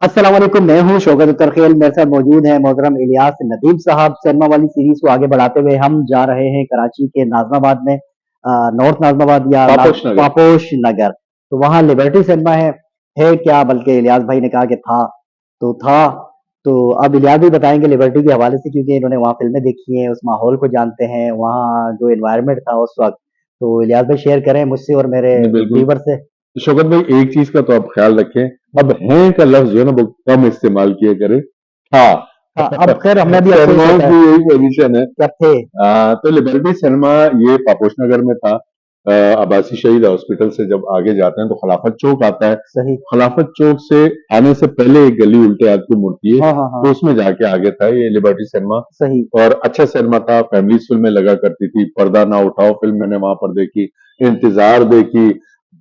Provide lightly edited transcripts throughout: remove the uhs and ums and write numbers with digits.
अस्सलाम वालेकुम, मैं हूँ शौकत अख्तर खेल। मेरे साथ मौजूद हैं मोहतरम इलियास नदीम साहब। सिनेमा वाली सीरीज को आगे बढ़ाते हुए हम जा रहे हैं कराची के नाजमाबाद में, नॉर्थ नाजमाबाद या पापोश नगर। पापोश नगर। तो वहाँ लिबर्टी सिनेमा है क्या, बल्कि इलियास भाई ने कहा कि था। तो अब इलियास भी बताएंगे लिबर्टी के हवाले से, क्योंकि इन्होंने वहाँ फिल्में देखी हैं, उस माहौल को जानते हैं, वहाँ जो इन्वायरमेंट था उस वक्त। तो इलियास भाई शेयर करें मुझसे और मेरे नहीं, बिल्कुल। व्यूवर से। शौकत भाई, एक चीज का तो आप ख्याल रखें, अब हैं का लफ्ज जो है ना वो कम इस्तेमाल किया करें। हाँ। हाँ, अब खैर हमें भी अफसोस सिनेमाओं होता है की यही पोजीशन है। कि अब थे। तो लिबर्टी सिनेमा ये पापोश नगर में था। अब्बासी शहीद हॉस्पिटल से जब आगे जाते हैं तो खिलाफत चौक आता है। सही। खिलाफत चौक से आने से पहले एक गली उल्टे हाथ को मुड़ती है, हाँ हाँ हाँ। तो उसमें जाके आगे था ये लिबर्टी सिनेमा। सही। और अच्छा सिनेमा था, फैमिली फिल्में लगा करती थी। पर्दा ना उठाओ फिल्म मैंने वहां पर देखी, इंतजार देखी,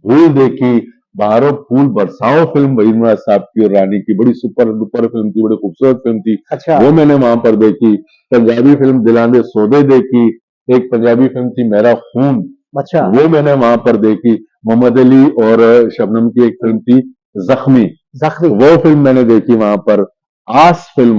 भूल देखी, बाहरों फूल बरसाओ फिल्म वहीद मुराद साहब की और रानी की, बड़ी सुपर डुपर फिल्म थी, बड़ी खूबसूरत फिल्म थी। अच्छा। वो मैंने वहां पर देखी। पंजाबी फिल्म दिलांदे सौदे देखी। एक पंजाबी फिल्म थी मेरा खून, अच्छा। वो मैंने वहां पर देखी। मोहम्मद अली और शबनम की एक फिल्म थी जख्मी, जख्मी। वो फिल्म मैंने देखी वहां पर। आस फिल्म,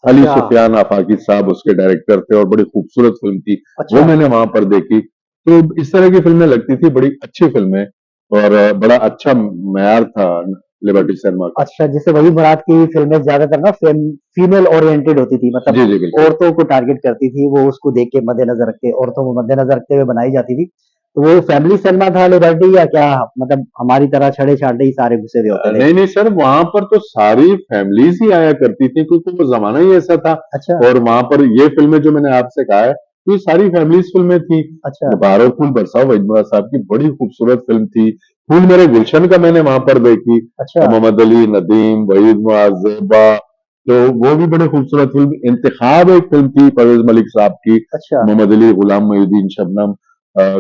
अली अच्छा। सुफियान आफाकी साहब उसके डायरेक्टर थे और बड़ी खूबसूरत फिल्म थी, वो अच्छा। मैंने वहां पर देखी। तो इस तरह की फिल्में लगती थी, बड़ी अच्छी फिल्में, और बड़ा अच्छा मैार था लिबर्टी सिनेमा का। अच्छा, जैसे वही मुराद की फिल्में ज्यादातर ना फीमेल ओरिएंटेड होती थी, मतलब जी जी बिल्कुल। औरतों को टारगेट करती थी, वो उसको देख के मद्देनजर रख के, औरतों को मद्देनजर रखते हुए बनाई जाती थी। तो वो फैमिली सिनेमा था लिबर्टी, या क्या मतलब हमारी तरह छड़े छाटे ही सारे घुसे हुए होते थे? नहीं नहीं सर, वहां पर तो सारी फैमिलीज ही आया करती थी, क्योंकि वो जमाना ही ऐसा था। अच्छा। और वहां पर ये फिल्में जो मैंने आपसे कहा है, तो ये सारी फैमिलीज फिल्में थी। अच्छा। बारह फूल बरसाओ वहीद मुराद साहब की बड़ी खूबसूरत फिल्म थी। फूल मेरे गुलशन का मैंने वहां पर देखी। अच्छा। मोहम्मद अली, नदीम, वहीद मुराद, ज़ेबा, तो वो भी बड़ी खूबसूरत फिल्म। इंतखाब एक फिल्म थी परवेज मलिक साहब की, अच्छा। मोहम्मद अली, गुलाम मोहिउद्दीन, शबनम।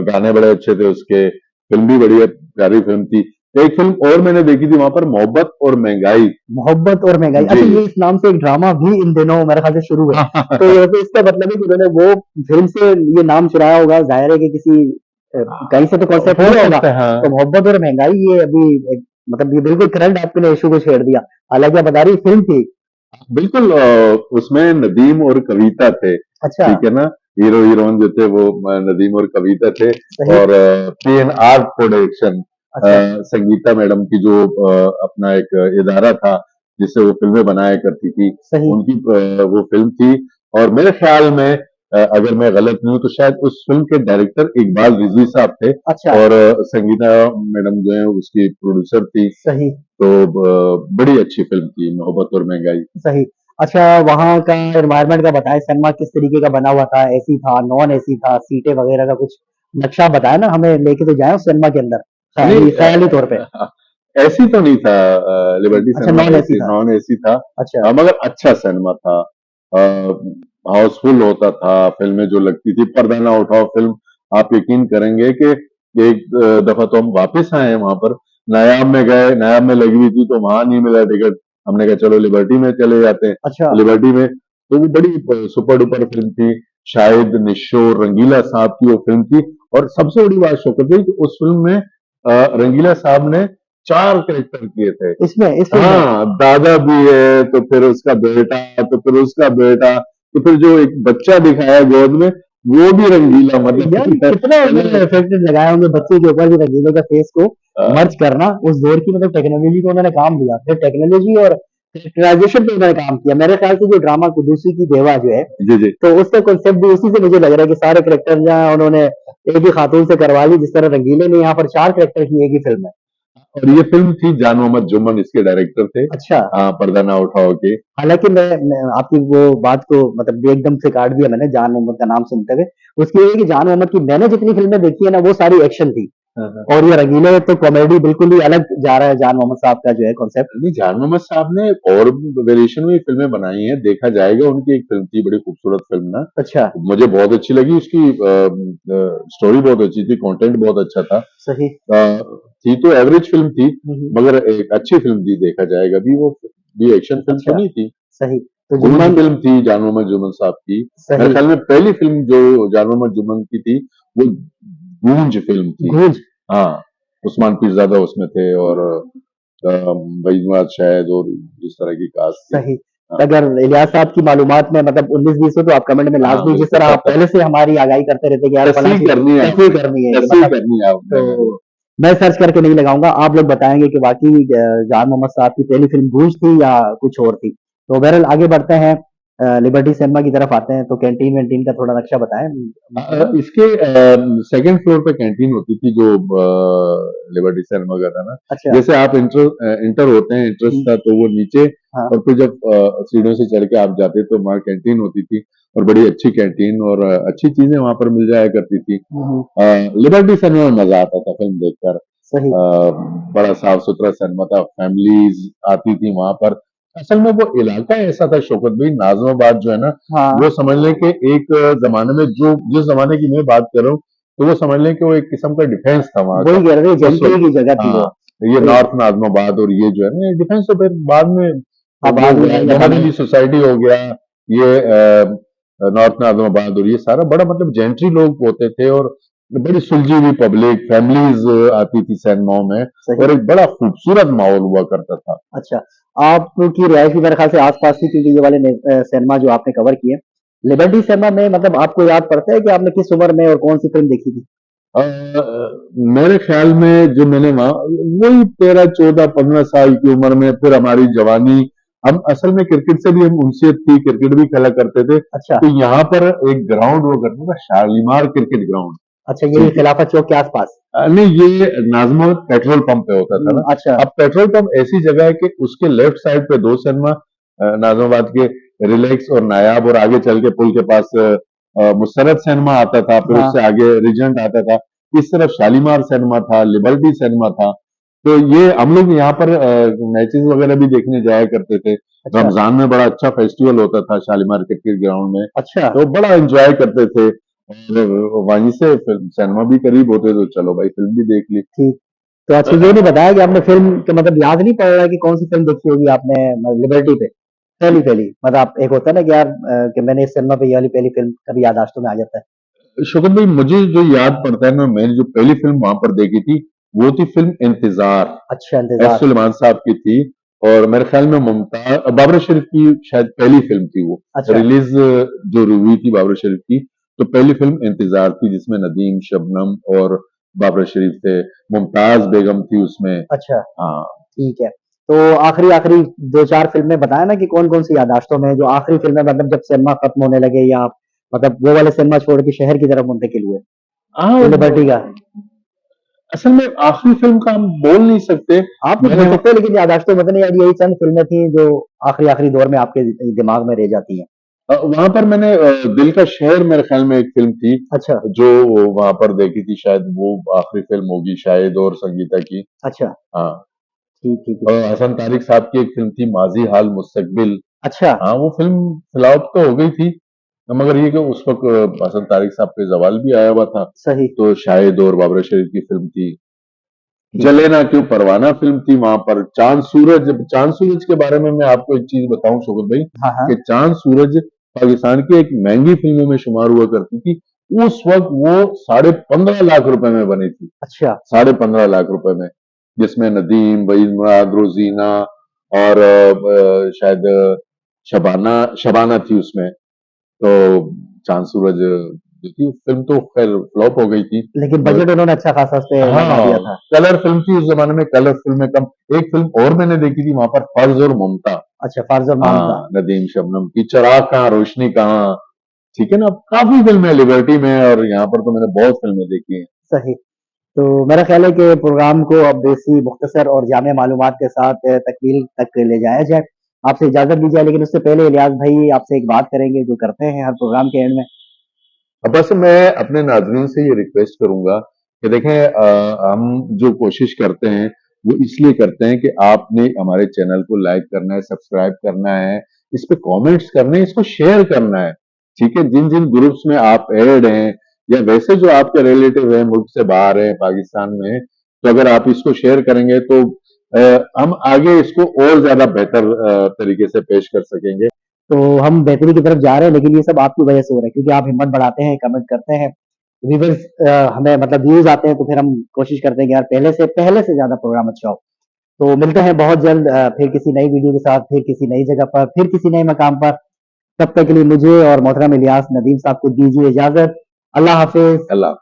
गाने बड़े अच्छे थे उसके, फिल्म भी बड़ी प्यारी फिल्म थी। एक फिल्म और मैंने देखी थी वहां पर, मोहब्बत और महंगाई। मोहब्बत और महंगाई, जी। अच्छा ये इस नाम से एक ड्रामा भी इन दिनों मेरे ख्याल से शुरू है। तो वैसे इसका मतलब है कि उन्होंने वो फिल्म से ये नाम चुराया होगा, जाहिर है कि किसी कहीं से तो कॉन्सेप्ट हो लिया होगा। सकता है, हाँ। तो मोहब्बत और महंगाई ये अभी मतलब ये बिल्कुल करंट आपने इशू को छेड़ दिया। हालांकि आप बता रही फिल्म थी। बिल्कुल। उसमें नदीम और कविता थे, अच्छा। ठीक है ना। हीरो हीरोइन जो थे वो नदीम और कविता थे। सही। और PNR प्रोडक्शन, अच्छा। संगीता मैडम की जो अपना एक इदारा था जिससे वो फिल्में बनाया करती थी, सही। उनकी वो फिल्म थी। और मेरे ख्याल में अगर मैं गलत नहीं हूं तो शायद उस फिल्म के डायरेक्टर इकबाल रिजवी साहब थे। अच्छा। और संगीता मैडम जो है उसकी प्रोड्यूसर थी। सही। तो बड़ी अच्छी फिल्म थी मोहब्बत और महंगाई। सही। अच्छा, वहाँ का एनवायरनमेंट का बताएं, सिनेमा किस तरीके का बना हुआ था? एसी था, नॉन एसी था, सीटें वगैरह का कुछ नक्शा बताया ना, हमें लेके तो जाए उस सिनेमा के अंदर, नहीं, ख्याली तौर पे। ऐसी तो नहीं था। लिबर्टी अच्छा, सिनेमा नॉन एसी ऐसी था। नॉन एसी था। अच्छा। मगर अच्छा सिनेमा था। हाउसफुल होता था, फिल्में जो लगती थी, पर्दा ना उठाओ फिल्म, आप यकीन करेंगे कि एक दफा तो हम वापस आए हैं वहां पर। नायाब में गए, नायाब में लगी हुई थी तो वहां नहीं मिला टिकट। हमने कहा चलो लिबर्टी में चले जाते हैं। अच्छा। लिबर्टी में तो वो बड़ी सुपर डुपर फिल्म थी। शाहिद, निशो, रंगीला साहब की वो फिल्म थी। और सबसे बड़ी बात शौकत भाई कि उस फिल्म में रंगीला साहब ने 4 कैरेक्टर किए थे। इसमें इस फिल्म में। हाँ, दादा भी है, तो फिर उसका बेटा, तो फिर उसका बेटा, तो फिर जो एक बच्चा दिखाया गोद में, वो भी रंगीला, यार मतलब कितना उन्होंने मैंने इफेक्ट लगाया होंगे बच्चे के ऊपर भी, रंगीलों का फेस को अ, मर्ज करना, उस दौर की मतलब टेक्नोलॉजी को उन्होंने काम दिया, फिर टेक्नोलॉजी और कैरेक्टराइजेशन पे उन्होंने काम किया। मेरे ख्याल से जो ड्रामा कुदूसी की बेवा जो है, जी जी। तो उसका कॉन्सेप्ट भी उसी से मुझे लग रहा है कि सारे करेक्टर जहाँ उन्होंने एक ही खातून से करवा ली, जिस तरह रंगीले ने यहाँ पर 4 करेक्टर की एक ही फिल्म है। और ये फिल्म थी, जान मोहम्मद जुम्मन इसके डायरेक्टर थे। अच्छा। पर्दा ना उठाओ के। हालांकि मैं आपकी वो बात को मतलब एकदम से काट दिया मैंने जान मोहम्मद का नाम सुनते हुए। उसकी वजह है कि जान मोहम्मद की मैंने जितनी फिल्में देखी है ना, वो सारी एक्शन थी। हाँ, हाँ। और ये रंगीले तो कॉमेडी बिल्कुल ही अलग जा रहा है, जान मोहम्मद साहब का जो है कॉन्सेप्ट। नहीं, जान मोहम्मद साहब ने और वेरिएशन में फिल्में बनाई हैं, देखा जाएगा। उनकी एक फिल्म थी, बड़ी खूबसूरत फिल्म ना, अच्छा। मुझे बहुत अच्छी लगी। उसकी स्टोरी बहुत अच्छी थी, कंटेंट बहुत अच्छा था। सही। थी तो एवरेज फिल्म थी, हम्म। मगर एक अच्छी फिल्म थी, देखा जाएगा भी। वो भी एक्शन फिल्म तो अच्छा। नहीं थी। सही। तो गूंज जुम्मन। फिल्म थी जान मोहम्मद जुम्मन साहब की। मेरे सही। ख्याल में पहली फिल्म जो जान मोहम्मद जुम्मन की थी, वो गूंज फिल्म थी। गूंज। हाँ, उस्मान पीरजादा उसमें थे, और वहीद मुराद शायद, और जिस तरह की कास्ट थी। सही। हाँ, अगर इलियास साहब की मालूमात में मतलब 19-20 हो तो आप कमेंट में हाँ, लाजमी, जिस बिल्कुल तरह आप पहले से हमारी आगाही करते रहते कि यार फलां तस्वीर चीज़ करनी है तस्वीर आपने, करनी है कि तस्वीर मतलब, करनी है आपने मेरी। तो मैं सर्च करके नहीं लगाऊँगा, आप लोग बताएँगे कि वाक़ई जान मोहम्मद साहब की पहली फ़िल्म गूंज थी या कुछ और थी। तो बहरहाल आगे बढ़ते हैं, लिबर्टी सिनेमा की तरफ आते हैं, तो कैंटीन वैंटीन का थोड़ा नक्शा बताएँ मुझे? इसके सेकंड फ्लोर पे कैंटीन होती थी जो लिबर्टी सिनेमा का था ना। अच्छा। जैसे आप इंटर होते हैं, इंट्रेंस हुँ, था तो वो नीचे, हाँ। और फिर जब सीढ़ियों से चढ़ के आप जाते तो वहाँ कैंटीन होती थी, और बड़ी अच्छी कैंटीन, और अच्छी चीजें वहां पर मिल जाया करती थी। हुँ, हुँ। लिबर्टी सिनेमा में मजा आता था फिल्म देखकर। सही। बड़ा साफ सुथरा सिनेमा था, फैमिलीज आती थी वहां पर। असल में वो इलाका ऐसा था शौकत भाई, नाजमाबाद जो है ना, हाँ, वो समझ लें कि एक जमाने में, जो जिस जमाने की मैं बात कर रहा हूँ, तो वो समझ लें कि वो एक किस्म का डिफेंस था वहां का वही कह रहे थे, उस जेंट्री वक्त। की जगह थी वो। हाँ, ये तो नॉर्थ नाजमाबाद और ये जो है ना, ये डिफेंस, तो फिर बाद में वो आबाद में या मोहम्मद बने। अली सोसाइटी हो गया, ये नॉर्थ नाजमाबाद, और ये सारा बड़ा मतलब जेंट्री लोग होते थे, और बड़ी सुलझी हुई पब्लिक फैमिलीज आती थी सिनेमाओं में, सही। और एक बड़ा खूबसूरत माहौल हुआ करता था। अच्छा, आपकी रिहाइश भी मेरे ख्याल से आस-पास थी, क्योंकि ये वाले सिनेमा जो आपने कवर किए। लिबर्टी सिनेमा में मतलब आपको याद पड़ता है कि आपने किस उम्र में और कौन-सी फ़िल्म देखी थी? मेरे ख्याल में जो मैंने वहाँ, वही 13, 14, 15 साल की उम्र में, फिर हमारी जवानी, हम असल में क्रिकेट से भी हम उनसे थी, क्रिकेट भी खेला करते थे। अच्छा, तो यहाँ पर एक ग्राउंड हुआ करता था, शालीमार क्रिकेट ग्राउंड। अच्छा, यही ठीक है। खिलाफत चौक के आस-पास? नहीं, ये नाजमा पेट्रोल पंप पे होता था ना। अच्छा, अब पेट्रोल पंप ऐसी जगह है कि उसके लेफ्ट साइड पे दो सिनेमा, नाजमाबाद के रिलैक्स और नायाब, और आगे चल के पुल के पास मुसरत सिनेमा आता था, फिर हाँ, उससे आगे रिजेंट आता था। इस तरफ शालीमार सिनेमा था, लिबर्टी सिनेमा था। तो ये हम लोग यहाँ पर मैचेस वगैरह भी देखने जाया करते थे। अच्छा, रमजान में बड़ा अच्छा फेस्टिवल होता था शालीमार क्रिकेट ग्राउंड में, अच्छा, तो बड़ा एंजॉय करते थे। और वहीं से फिल्म सिनेमा भी करीब होते, तो चलो भाई फिल्म भी देख ली। ठीक। तो अच्छा, ये नहीं बताया कि आपने फ़िल्म के मतलब याद नहीं पड़ रहा है कि कौन-सी फ़िल्म देखी होगी आपने लिबर्टी पे? पहली-पहली मतलब आप एक होता है ना कि यार कि मैंने इस सिनेमा पे ये वाली पहली फ़िल्म कभी याददाश्तों में आ जाता है। शौकत भाई, मुझे जो याद पड़ता है ना, मैंने जो पहली फिल्म वहां पर देखी थी, वो थी फिल्म इंतजार। अच्छा, एस इंतज़ार। सुलेमान साहब की थी, और मेरे ख्याल में मुमताज बाबर शरीफ की शायद पहली फिल्म थी वो, अच्छा, रिलीज जो हुई थी बाबर शरीफ की। तो पहली फिल्म इंतजार थी, जिसमें नदीम, शबनम और बाबर शरीफ थे, मुमताज बेगम थी उसमें। अच्छा। हाँ। ठीक है। तो आखिरी-आखिरी 2-4 फ़िल्में बताएँ ना कि कौन-कौन सी याददाश्तों में है जो आखिरी फ़िल्में मतलब जब सिनेमा खत्म होने लगे या मतलब वो वाले सिनेमा छोड़ के शहर की तरफ मुंतकिल हुए? हाँ, लिबर्टी का? असल में आखिरी फिल्म का हम बोल नहीं सकते। आप भी बोल मैंने सकते हैं, लेकिन याददाश्तों में तो नहीं, यार यही चंद फ़िल्में थी जो आखिरी-आखिरी दौर में आपके दिमाग में रह जाती हैं। वहां पर मैंने दिल का शहर, मेरे ख्याल में एक फिल्म थी अच्छा, जो वहां पर देखी थी, शायद वो आखिरी फिल्म होगी शायद, और संगीता की। अच्छा। हाँ। ठीक, ठीक, और ठीक। हसन तारिक साहब की एक फिल्म थी, माजी हाल मुस्तकबिल। अच्छा, हाँ, वो फिल्म फ्लॉप तो हो गई थी, मगर ये कि उस वक्त हसन तारिक साहब पे जवाल भी आया हुआ था, सही। तो शायद और बाबर शरीफ की फिल्म थी। ठीक है। जले ना क्यों परवाना फिल्म थी वहां पर। चांद सूरज के बारे में मैं आपको एक चीज बताऊं शोकत भाई, हाँ, हाँ। कि चांद सूरज पाकिस्तान की एक महंगी फिल्मों में शुमार हुआ करती थी। उस वक्त वो 15.5 लाख रुपए में बनी थी, अच्छा, 15.5 लाख रुपए में, जिसमें नदीम, वहीद मुराद, रोजीना, और शायद शबाना शबाना थी उसमें। तो चांद सूरज जो थी, फिल्म तो खैर फ्लॉप हो गई थी, लेकिन मगर बजट उन्होंने अच्छा खासा उस पे लगा दिया हाँ, था। कलर फिल्म थी उस जमाने में, कलर फिल्में कम। एक फिल्म और मैंने देखी थी वहां पर, फर्ज और ममता। अच्छा, फ़र्ज़ और मामदा। हाँ, नदीम, शबनम की चिराग कहाँ, रोशनी कहाँ। ठीक है ना, काफी फिल्में लिबर्टी में, और यहाँ पर तो मैंने बहुत फिल्में देखी हैं। सही। तो मेरा ख्याल है कि प्रोग्राम को अब इसी मुख्तसर और जामे मालूमात के साथ तकमील तक ले जाया जाए। आपसे इजाज़त ली जाए, लेकिन उससे पहले इलियास भाई आपसे एक बात करेंगे जो करते हैं हर प्रोग्राम के एंड में। अब बस मैं अपने नाज़रीन से ये रिक्वेस्ट करूंगा कि देखें, हम जो कोशिश करते हैं वो इसलिए करते हैं कि आपने हमारे चैनल को लाइक करना है, सब्सक्राइब करना है, इस पे कमेंट्स करने हैं, इसको शेयर करना है। ठीक है, जिन जिन ग्रुप्स में आप ऐड हैं, या वैसे जो आपके रिलेटिव हैं मुल्क से बाहर हैं, पाकिस्तान में हैं, तो अगर आप इसको शेयर करेंगे तो हम आगे इसको और ज्यादा बेहतर तरीके से पेश कर सकेंगे। तो हम बेहतरी की तरफ जा रहे हैं, लेकिन ये सब आपकी वजह से हो रहा है, क्योंकि आप हिम्मत बढ़ाते हैं, कमेंट करते हैं। व्यूअर्स हमें मतलब व्यूज़ आते हैं, तो फिर हम कोशिश करते हैं कि यार पहले से ज़्यादा प्रोग्राम अच्छा हो। तो मिलते हैं बहुत जल्द फिर किसी नई वीडियो के साथ, फिर किसी नई जगह पर, फिर किसी नए मकाम पर। तब तक के लिए मुझे और मोहतरम इलियास नदीम साहब को दीजिए इजाजत। अल्लाह हाफिज। अल्लाह